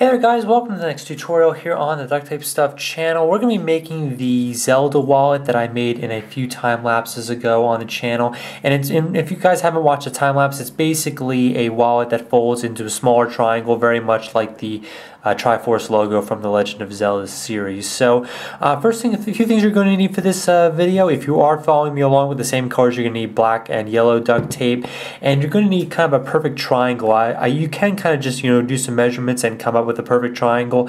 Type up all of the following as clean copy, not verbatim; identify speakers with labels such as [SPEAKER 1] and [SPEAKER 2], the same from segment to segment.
[SPEAKER 1] Hey there guys, welcome to the next tutorial here on the DuctTapeStuff channel. We're going to be making the Zelda wallet that I made in a few time lapses ago on the channel. And if you guys haven't watched a time lapse, it's basically a wallet that folds into a smaller triangle, very much like the Triforce logo from the Legend of Zelda series. So first thing, a few things you're going to need for this video. If you are following me along with the same colors, you're going to need black and yellow duct tape, and you're going to need kind of a perfect triangle. You can kind of just do some measurements and come up with a perfect triangle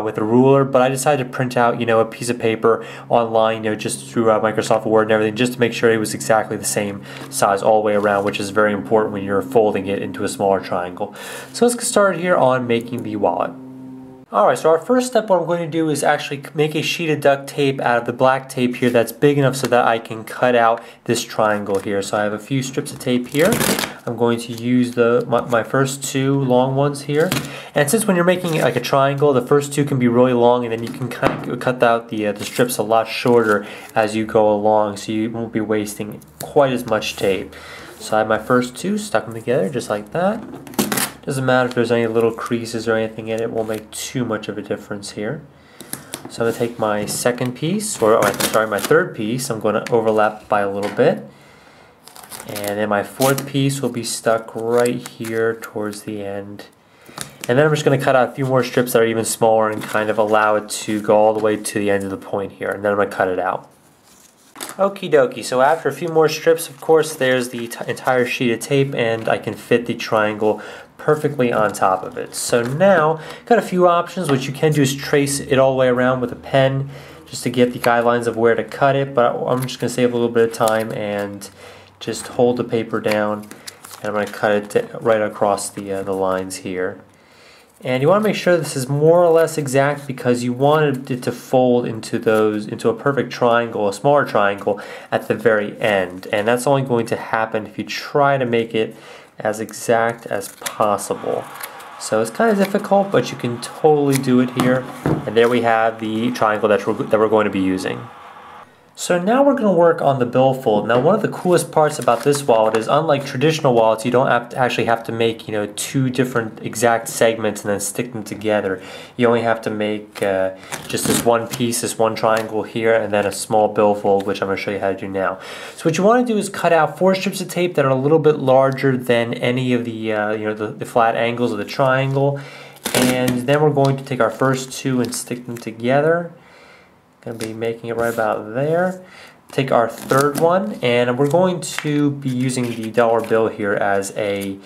[SPEAKER 1] with a ruler, but I decided to print out a piece of paper online, just through Microsoft Word and everything, just to make sure it was exactly the same size all the way around, which is very important when you're folding it into a smaller triangle. So let's get started here on making the wallet. Alright, so our first step, what I'm going to do is actually make a sheet of duct tape out of the black tape here that's big enough so that I can cut out this triangle here. So I have a few strips of tape here. I'm going to use my first two long ones here. And since when you're making it like a triangle, the first two can be really long, and then you can kind of cut out the strips a lot shorter as you go along, so you won't be wasting quite as much tape. So I have my first two, stuck them together just like that. Doesn't matter if there's any little creases or anything in it, it won't make too much of a difference here. So I'm going to take my second piece, or sorry, my third piece. I'm going to overlap by a little bit. And then my fourth piece will be stuck right here towards the end. And then I'm just going to cut out a few more strips that are even smaller and kind of allow it to go all the way to the end of the point here. And then I'm going to cut it out. Okie dokie, so after a few more strips, of course, there's the entire sheet of tape, and I can fit the triangle perfectly on top of it. So now, got a few options. What you can do is trace it all the way around with a pen, just to get the guidelines of where to cut it, but I'm just going to save a little bit of time and just hold the paper down, and I'm going to cut it right across the lines here. And you want to make sure this is more or less exact, because you want it to fold into a perfect triangle, a smaller triangle at the very end. And that's only going to happen if you try to make it as exact as possible. So it's kind of difficult, but you can totally do it here. And there we have the triangle that we're going to be using. So now we're going to work on the billfold. Now, one of the coolest parts about this wallet is, unlike traditional wallets, you don't actually have to make two different exact segments and then stick them together. You only have to make just this one piece, this one triangle here, and then a small billfold, which I'm going to show you how to do now. So what you want to do is cut out 4 strips of tape that are a little bit larger than any of the the flat angles of the triangle, and then we're going to take our first 2 and stick them together. Going to be making it right about there. Take our third one, and we're going to be using the dollar bill here as a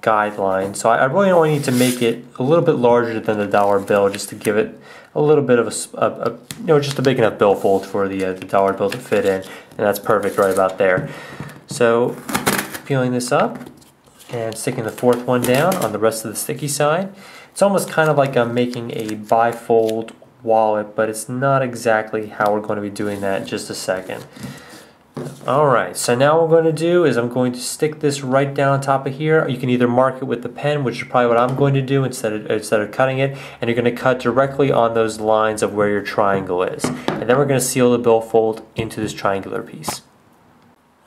[SPEAKER 1] guideline. So I really only need to make it a little bit larger than the dollar bill, just to give it a little bit of just a big enough billfold for the dollar bill to fit in, and that's perfect right about there. So peeling this up and sticking the fourth one down on the rest of the sticky side. It's almost kind of like I'm making a bifold wallet, but it's not exactly how we're going to be doing that in just a second. Alright, so now what we're going to do is I'm going to stick this right down on top of here. You can either mark it with the pen, which is probably what I'm going to do instead of cutting it, and you're going to cut directly on those lines of where your triangle is. And then we're going to seal the billfold into this triangular piece.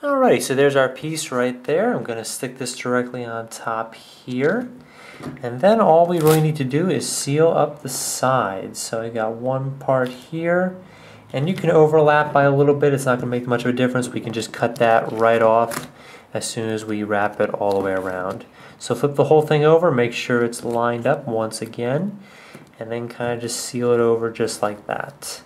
[SPEAKER 1] Alright, so there's our piece right there. I'm going to stick this directly on top here. And then all we really need to do is seal up the sides. So I got one part here, and you can overlap by a little bit. It's not going to make much of a difference. We can just cut that right off as soon as we wrap it all the way around. So flip the whole thing over, make sure it's lined up once again, and then kind of just seal it over just like that.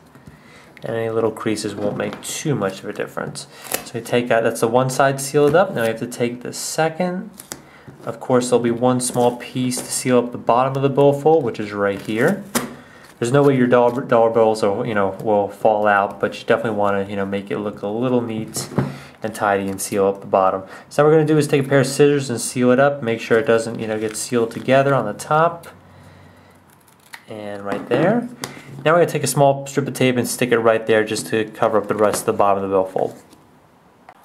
[SPEAKER 1] And any little creases won't make too much of a difference. So you take out, that's the one side sealed up. Now you have to take the second. Of course, there'll be one small piece to seal up the bottom of the billfold, which is right here. There's no way your dollar bills will fall out, but you definitely want to make it look a little neat and tidy and seal up the bottom. So what we're going to do is take a pair of scissors and seal it up. Make sure it doesn't get sealed together on the top and right there. Now we're going to take a small strip of tape and stick it right there just to cover up the rest of the bottom of the billfold.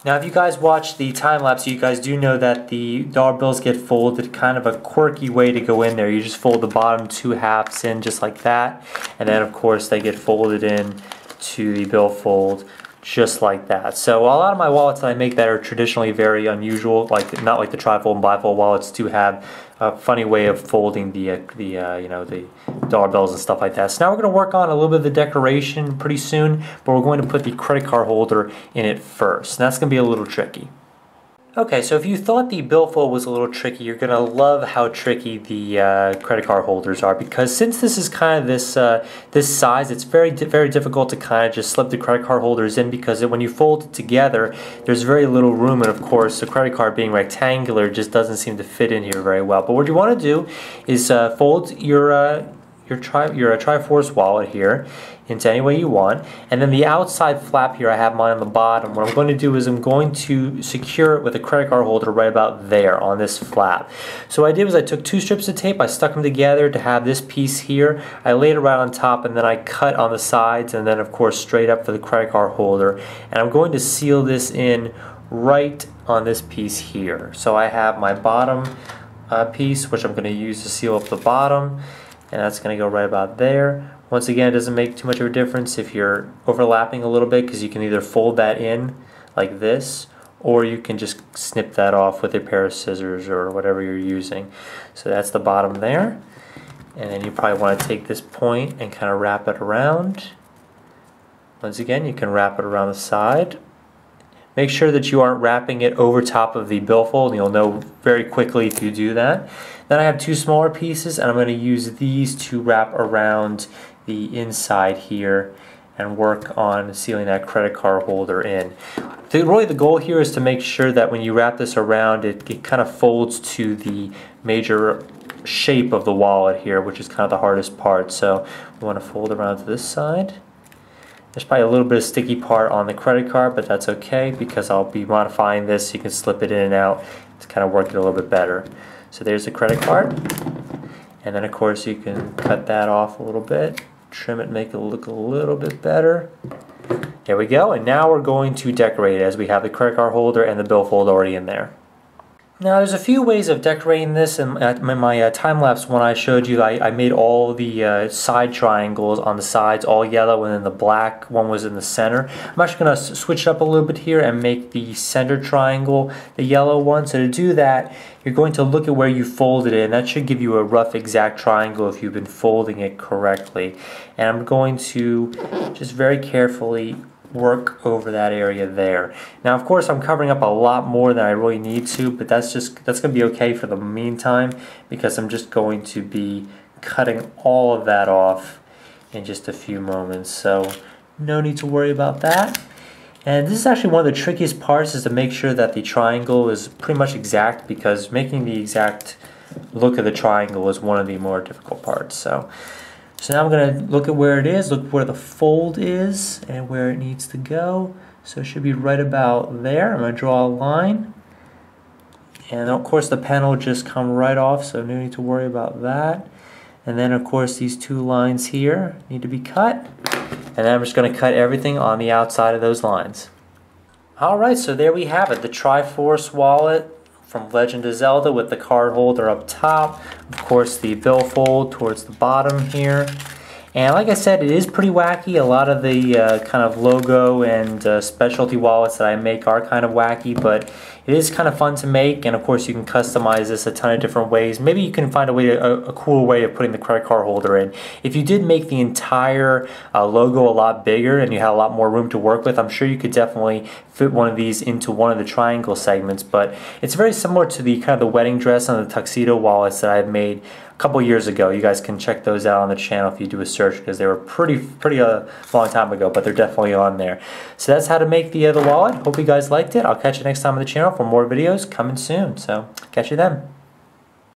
[SPEAKER 1] Now, if you guys watch the time lapse, you guys do know that the dollar bills get folded kind of a quirky way to go in there. You just fold the bottom 2 halves in just like that, and then of course they get folded in to the billfold just like that. So a lot of my wallets that I make that are traditionally very unusual, like not like the trifold and bifold wallets, do have a funny way of folding the you know, the dollar bills and stuff like that. So now we're going to work on a little bit of the decoration pretty soon, but we're going to put the credit card holder in it first. And that's going to be a little tricky. Okay, so if you thought the billfold was a little tricky, you're going to love how tricky the credit card holders are, because since this is kind of this size, it's very difficult to kind of just slip the credit card holders in, because when you fold it together, there's very little room, and of course the credit card being rectangular just doesn't seem to fit in here very well. But what you want to do is fold your Triforce wallet here into any way you want, and then the outside flap here, I have mine on the bottom. What I'm going to do is I'm going to secure it with a credit card holder right about there on this flap. So what I did was I took 2 strips of tape, I stuck them together to have this piece here, I laid it right on top, and then I cut on the sides, and then of course straight up for the credit card holder. And I'm going to seal this in right on this piece here. So I have my bottom piece, which I'm going to use to seal up the bottom, and that's going to go right about there. Once again, it doesn't make too much of a difference if you're overlapping a little bit, because you can either fold that in like this, or you can just snip that off with a pair of scissors or whatever you're using. So that's the bottom there. And then you probably want to take this point and kind of wrap it around. Once again, you can wrap it around the side. Make sure that you aren't wrapping it over top of the billfold, and you'll know very quickly if you do that. Then I have 2 smaller pieces, and I'm going to use these to wrap around the inside here and work on sealing that credit card holder in. Really the goal here is to make sure that when you wrap this around, it kind of folds to the major shape of the wallet here, which is kind of the hardest part. So we want to fold around to this side. There's probably a little bit of sticky part on the credit card, but that's okay, because I'll be modifying this so you can slip it in and out to kind of work it a little bit better. So there's the credit card, and then of course you can cut that off a little bit, trim it, make it look a little bit better. There we go, and now we're going to decorate it, as we have the credit card holder and the billfold already in there. Now there's a few ways of decorating this. In my time-lapse one I showed you, I made all the side triangles on the sides all yellow, and then the black one was in the center. I'm actually going to switch it up a little bit here and make the center triangle the yellow one. So to do that, you're going to look at where you folded it, and that should give you a rough exact triangle if you've been folding it correctly. And I'm going to just very carefully work over that area there. Now of course I'm covering up a lot more than I really need to, but that's going to be okay for the meantime, because I'm just going to be cutting all of that off in just a few moments, so no need to worry about that. And this is actually one of the trickiest parts, is to make sure that the triangle is pretty much exact, because making the exact look of the triangle is one of the more difficult parts. So now I'm going to look at where it is, look where the fold is, and where it needs to go. So it should be right about there. I'm going to draw a line. And of course the pen will just come right off, so no need to worry about that. And then of course these 2 lines here need to be cut. And then I'm just going to cut everything on the outside of those lines. Alright, so there we have it, the Triforce wallet from Legend of Zelda with the card holder up top, of course the billfold towards the bottom here. And like I said, it is pretty wacky. A lot of the kind of logo and specialty wallets that I make are kind of wacky, but it is kind of fun to make, and of course you can customize this a ton of different ways. Maybe you can find a cool way of putting the credit card holder in. If you did make the entire logo a lot bigger and you had a lot more room to work with, I'm sure you could definitely fit one of these into one of the triangle segments. But it's very similar to the kind of the wedding dress and the tuxedo wallets that I've made a couple years ago. You guys can check those out on the channel if you do a search, because they were pretty long time ago, but they're definitely on there. So that's how to make the wallet. Hope you guys liked it. I'll catch you next time on the channel for more videos coming soon. So catch you then.